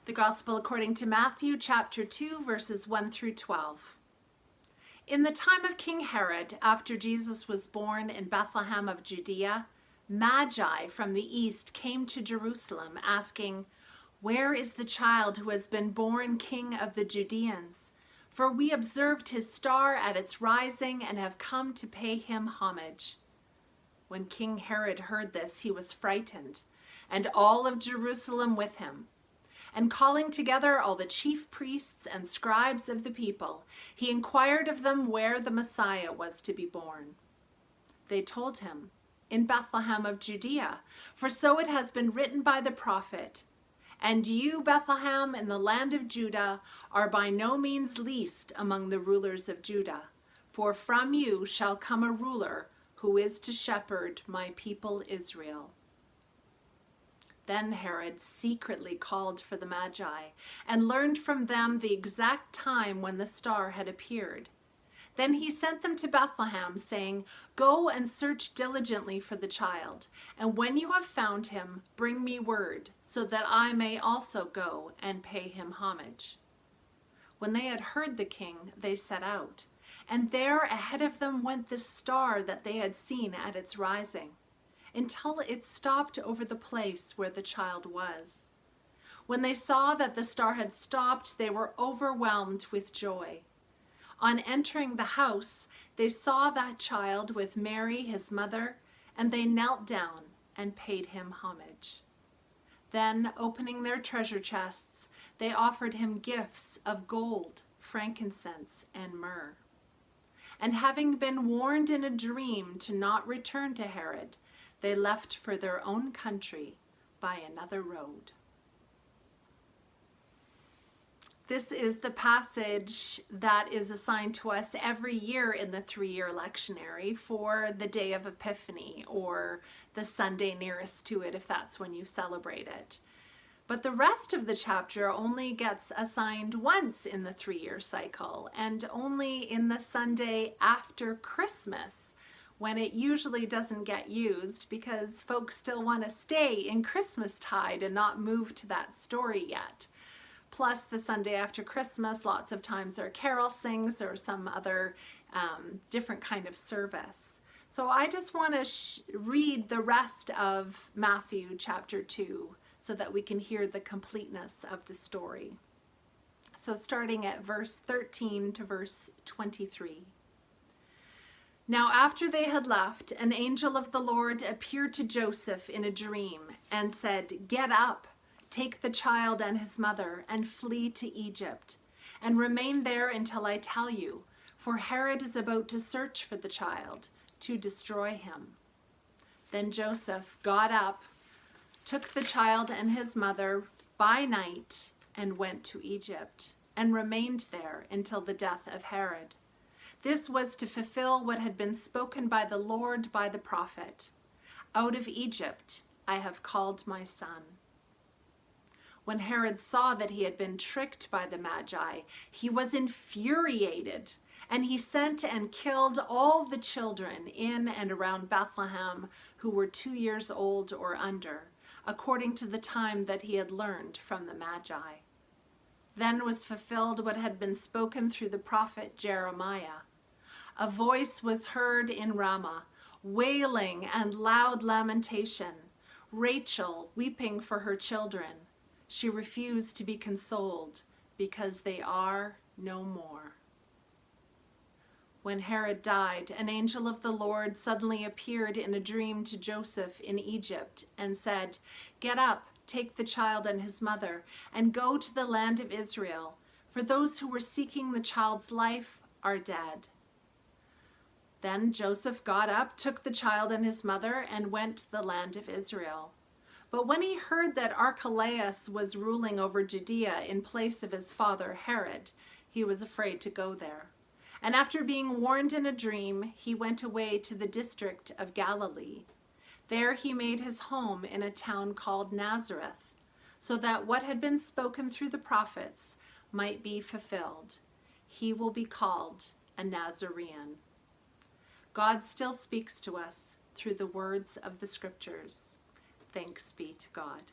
The Gospel according to Matthew chapter 2, verses 1 through 12. In the time of King Herod, after Jesus was born in Bethlehem of Judea, Magi from the east came to Jerusalem asking, "Where is the child who has been born King of the Judeans? For we observed his star at its rising and have come to pay him homage." When King Herod heard this, he was frightened, and all of Jerusalem with him. And calling together all the chief priests and scribes of the people, he inquired of them where the Messiah was to be born. They told him, "In Bethlehem of Judea, for so it has been written by the prophet, 'And you, Bethlehem, in the land of Judah, are by no means least among the rulers of Judah, for from you shall come a ruler who is to shepherd my people Israel.'" Then Herod secretly called for the Magi and learned from them the exact time when the star had appeared. Then he sent them to Bethlehem, saying, "Go and search diligently for the child, and when you have found him, bring me word, so that I may also go and pay him homage." When they had heard the king, they set out, and there ahead of them went the star that they had seen at its rising, until it stopped over the place where the child was. When they saw that the star had stopped, they were overwhelmed with joy. On entering the house, they saw that child with Mary, his mother, and they knelt down and paid him homage. Then, opening their treasure chests, they offered him gifts of gold, frankincense, and myrrh. And having been warned in a dream to not return to Herod, they left for their own country by another road. This is the passage that is assigned to us every year in the three-year lectionary for the Day of Epiphany, or the Sunday nearest to it if that's when you celebrate it. But the rest of the chapter only gets assigned once in the three-year cycle, and only in the Sunday after Christmas, when it usually doesn't get used because folks still want to stay in Christmastide and not move to that story yet. Plus, the Sunday after Christmas, lots of times there are carol sings or some other different kind of service. So I just want to read the rest of Matthew chapter 2 so that we can hear the completeness of the story. So starting at verse 13 to verse 23. Now after they had left, an angel of the Lord appeared to Joseph in a dream and said, "Get up, take the child and his mother, and flee to Egypt, and remain there until I tell you, for Herod is about to search for the child to destroy him." Then Joseph got up, took the child and his mother by night, and went to Egypt, and remained there until the death of Herod. This was to fulfill what had been spoken by the Lord by the prophet, "Out of Egypt I have called my son." When Herod saw that he had been tricked by the Magi, he was infuriated, and he sent and killed all the children in and around Bethlehem who were 2 years old or under, according to the time that he had learned from the Magi. Then was fulfilled what had been spoken through the prophet Jeremiah. A voice was heard in Ramah, wailing and loud lamentation, Rachel weeping for her children. She refused to be consoled because they are no more. When Herod died, an angel of the Lord suddenly appeared in a dream to Joseph in Egypt and said, "Get up, take the child and his mother, and go to the land of Israel, for those who were seeking the child's life are dead." Then Joseph got up, took the child and his mother, and went to the land of Israel. But when he heard that Archelaus was ruling over Judea in place of his father Herod, he was afraid to go there. And after being warned in a dream, he went away to the district of Galilee. There he made his home in a town called Nazareth, so that what had been spoken through the prophets might be fulfilled. He will be called a Nazarene. God still speaks to us through the words of the scriptures. Thanks be to God.